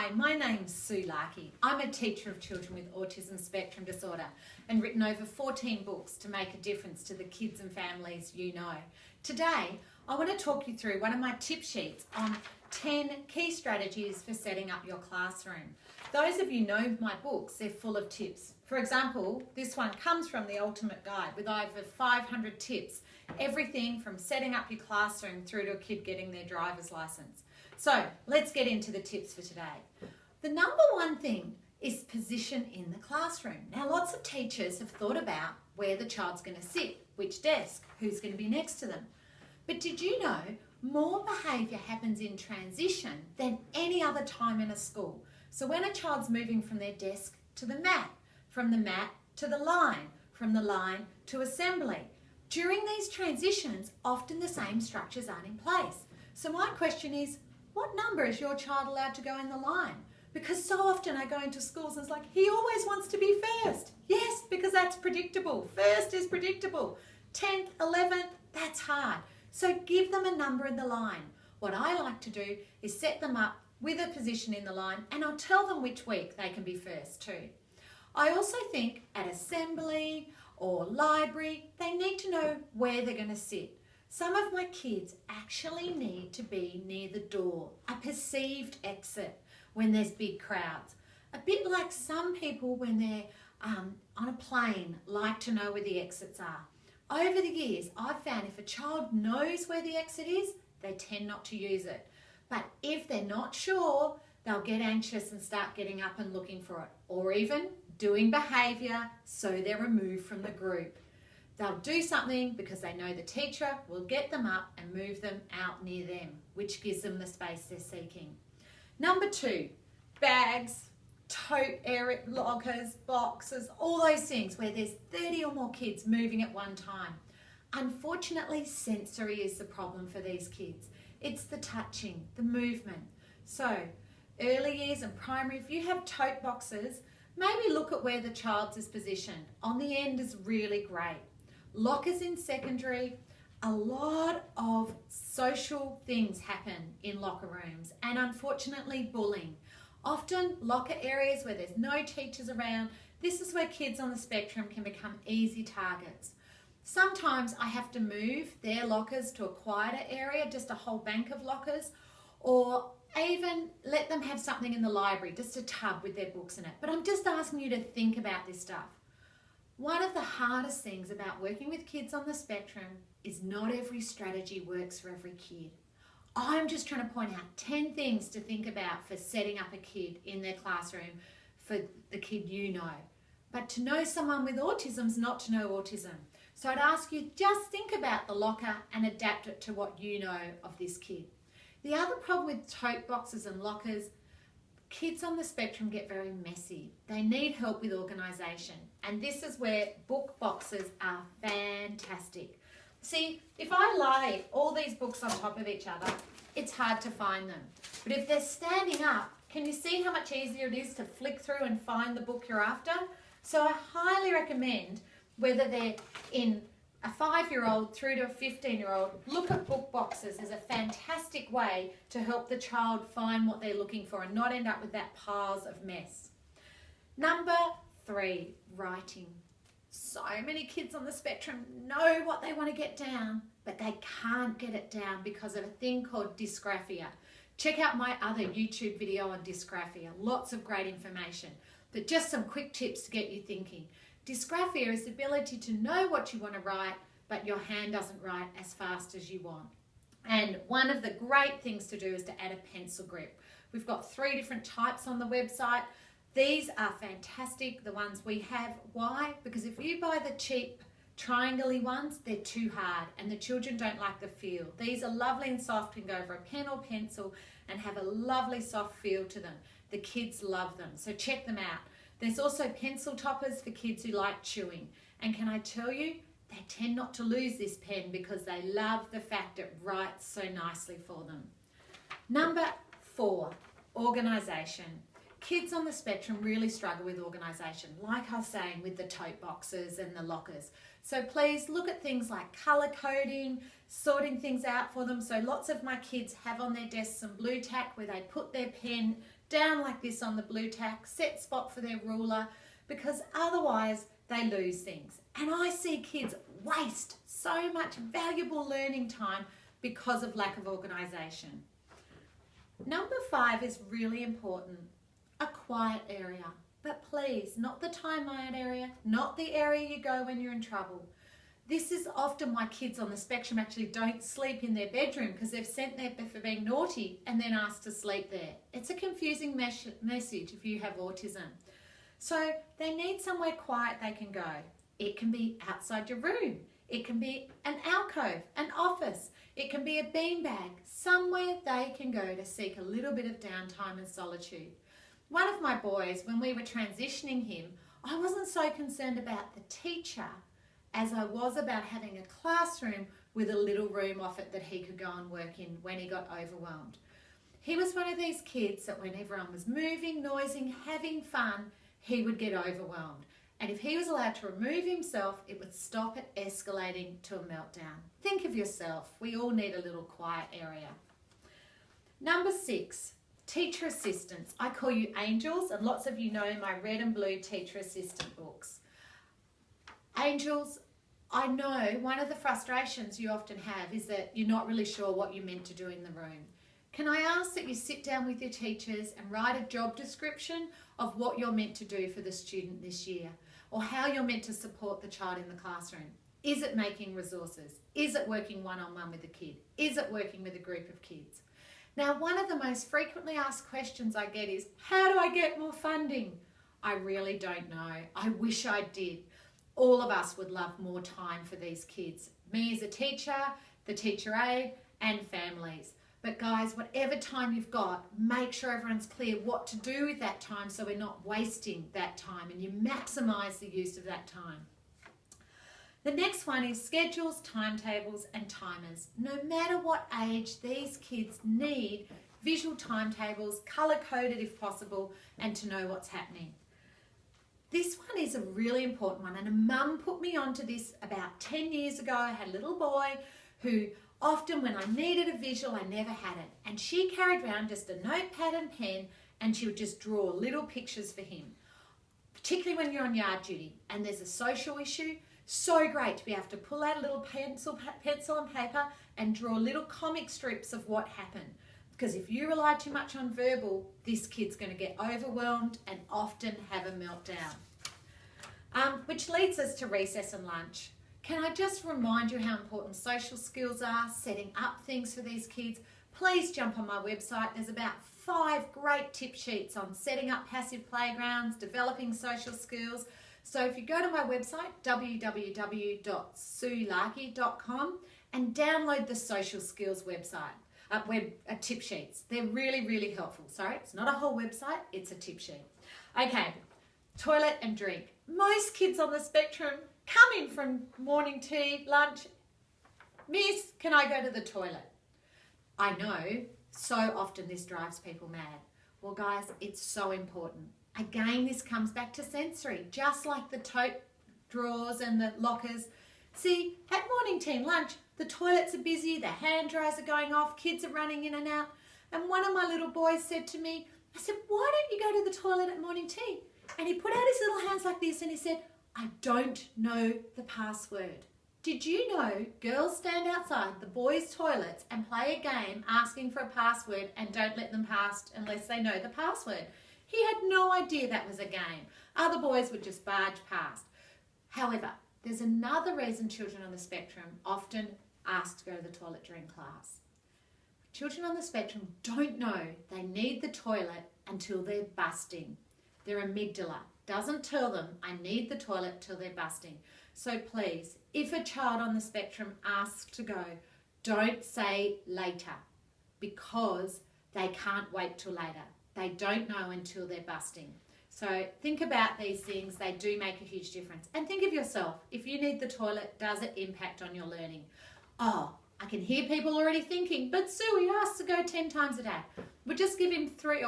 Hi, my name's Sue Larkey. I'm a teacher of children with autism spectrum disorder and written over 14 books to make a difference to the kids and families you know. Today, I want to talk you through one of my tip sheets on 10 key strategies for setting up your classroom. Those of you know my books, they're full of tips. For example, this one comes from the Ultimate Guide with over 500 tips, everything from setting up your classroom through to a kid getting their driver's license. So let's get into the tips for today. The number one thing is position in the classroom. Now, lots of teachers have thought about where the child's going to sit, which desk, who's going to be next to them. But did you know more behaviour happens in transition than any other time in a school? So when a child's moving from their desk to the mat, from the mat to the line, from the line to assembly, during these transitions, often the same structures aren't in place. So my question is, what number is your child allowed to go in the line? Because so often I go into schools and it's like, he always wants to be first. Yes, because that's predictable. First is predictable. 10th, 11th, that's hard. So give them a number in the line. What I like to do is set them up with a position in the line, and I'll tell them which week they can be first too. I also think at assembly or library, they need to know where they're going to sit. Some of my kids actually need to be near the door, a perceived exit when there's big crowds. A bit like some people when they're on a plane like to know where the exits are. Over the years, I've found if a child knows where the exit is, they tend not to use it. But if they're not sure, they'll get anxious and start getting up and looking for it, or even doing behaviour so they're removed from the group. They'll do something because they know the teacher will get them up and move them out near them, which gives them the space they're seeking. Number 2, bags, tote area, lockers, boxes, all those things where there's 30 or more kids moving at one time. Unfortunately, sensory is the problem for these kids. It's the touching, the movement. So, early years and primary, if you have tote boxes, maybe look at where the child's is positioned. On the end is really great. Lockers in secondary, a lot of social things happen in locker rooms, and unfortunately bullying. Often locker areas where there's no teachers around, this is where kids on the spectrum can become easy targets. Sometimes I have to move their lockers to a quieter area, just a whole bank of lockers, or even let them have something in the library, just a tub with their books in it. But I'm just asking you to think about this stuff. One of the hardest things about working with kids on the spectrum is not every strategy works for every kid. I'm just trying to point out 10 things to think about for setting up a kid in their classroom for the kid you know. But to know someone with autism is not to know autism. So I'd ask you just think about the locker and adapt it to what you know of this kid. The other problem with tote boxes and lockers, kids on the spectrum get very messy. They need help with organisation, and this is where book boxes are fantastic. See, if I lay all these books on top of each other, it's hard to find them. But if they're standing up, can you see how much easier it is to flick through and find the book you're after? So I highly recommend, whether they're in a 5-year-old through to a 15-year-old, look at book boxes as a fantastic way to help the child find what they're looking for and not end up with that piles of mess. Number 3, writing. So many kids on the spectrum know what they want to get down, but they can't get it down because of a thing called dysgraphia. Check out my other YouTube video on dysgraphia. Lots of great information, but just some quick tips to get you thinking. Dysgraphia is the ability to know what you want to write, but your hand doesn't write as fast as you want. And one of the great things to do is to add a pencil grip. We've got 3 different types on the website. These are fantastic, the ones we have. Why? Because if you buy the cheap triangle-y ones, they're too hard and the children don't like the feel. These are lovely and soft, can go over a pen or pencil and have a lovely soft feel to them. The kids love them, so check them out. There's also pencil toppers for kids who like chewing. And can I tell you, they tend not to lose this pen because they love the fact it writes so nicely for them. Number 4, organisation. Kids on the spectrum really struggle with organisation, like I was saying with the tote boxes and the lockers. So please look at things like colour coding, sorting things out for them. So lots of my kids have on their desks some blue tack where they put their pen down like this on the blue tack, set spot for their ruler, because otherwise they lose things. And I see kids waste so much valuable learning time because of lack of organisation. Number 5 is really important, a quiet area. But please, not the timeout area, not the area you go when you're in trouble. This is often why kids on the spectrum actually don't sleep in their bedroom, because they've sent there for being naughty and then asked to sleep there. It's a confusing message if you have autism. So they need somewhere quiet they can go. It can be outside your room. It can be an alcove, an office. It can be a beanbag, somewhere they can go to seek a little bit of downtime and solitude. One of my boys, when we were transitioning him, I wasn't so concerned about the teacher as I was about having a classroom with a little room off it that he could go and work in when he got overwhelmed. He was one of these kids that when everyone was moving, noising, having fun, he would get overwhelmed. And if he was allowed to remove himself, it would stop it escalating to a meltdown. Think of yourself. We all need a little quiet area. Number 6, teacher assistants. I call you angels, and lots of you know my red and blue teacher assistant books. Angels, I know one of the frustrations you often have is that you're not really sure what you're meant to do in the room. Can I ask that you sit down with your teachers and write a job description of what you're meant to do for the student this year, or how you're meant to support the child in the classroom? Is it making resources? Is it working one-on-one with the kid? Is it working with a group of kids? Now, one of the most frequently asked questions I get is, how do I get more funding? I really don't know. I wish I did. All of us would love more time for these kids. Me as a teacher, the teacher aide, and families. But guys, whatever time you've got, make sure everyone's clear what to do with that time so we're not wasting that time and you maximise the use of that time. The next one is schedules, timetables and timers. No matter what age, these kids need visual timetables, colour-coded if possible, and to know what's happening. This one is a really important one, and a mum put me onto this about 10 years ago. I had a little boy who often when I needed a visual, I never had it. And she carried around just a notepad and pen, and she would just draw little pictures for him, particularly when you're on yard duty and there's a social issue. So great to be able to pull out a little pencil and paper and draw little comic strips of what happened. Because if you rely too much on verbal, this kid's going to get overwhelmed and often have a meltdown. Which leads us to recess and lunch. Can I just remind you how important social skills are, setting up things for these kids? Please jump on my website. There's about 5 great tip sheets on setting up passive playgrounds, developing social skills. So if you go to my website, www.suelarkey.com, and download the social skills website. Tip sheets. They're really, really helpful. Sorry, it's not a whole website, it's a tip sheet. Okay, toilet and drink. Most kids on the spectrum come in from morning tea, lunch. Miss, can I go to the toilet? I know, so often this drives people mad. Well, guys, it's so important. Again, this comes back to sensory, just like the tote drawers and the lockers. See, at morning tea and lunch, the toilets are busy, the hand dryers are going off, kids are running in and out. And one of my little boys said to me, I said, why don't you go to the toilet at morning tea? And he put out his little hands like this and he said, I don't know the password. Did you know girls stand outside the boys' toilets and play a game asking for a password and don't let them pass unless they know the password? He had no idea that was a game. Other boys would just barge past. However, there's another reason children on the spectrum often ask to go to the toilet during class. Children on the spectrum don't know they need the toilet until they're busting. Their amygdala doesn't tell them I need the toilet till they're busting. So please, if a child on the spectrum asks to go, don't say later, because they can't wait till later. They don't know until they're busting. So think about these things. They do make a huge difference. And think of yourself. If you need the toilet, does it impact on your learning? Oh, I can hear people already thinking, but Sue, he asked to go 10 times a day. We'll just give him 3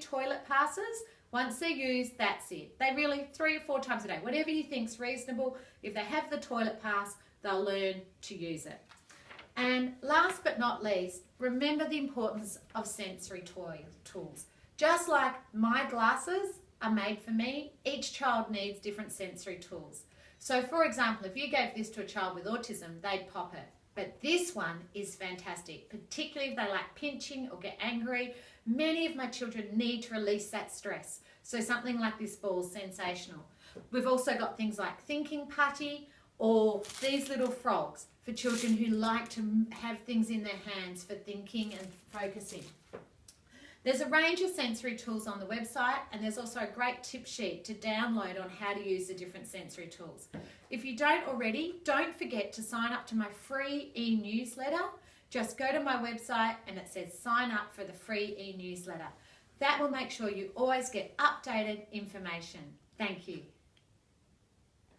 toilet passes. Once they're used, that's it. They really 3 or 4 times a day. Whatever you think's reasonable. If they have the toilet pass, they'll learn to use it. And last but not least, remember the importance of sensory tools. Just like my glasses are made for me, each child needs different sensory tools. So for example, if you gave this to a child with autism, they'd pop it. But this one is fantastic, particularly if they like pinching or get angry. Many of my children need to release that stress. So something like this ball is sensational. We've also got things like thinking putty or these little frogs for children who like to have things in their hands for thinking and focusing. There's a range of sensory tools on the website, and there's also a great tip sheet to download on how to use the different sensory tools. If you don't already, don't forget to sign up to my free e-newsletter. Just go to my website and it says sign up for the free e-newsletter. That will make sure you always get updated information. Thank you.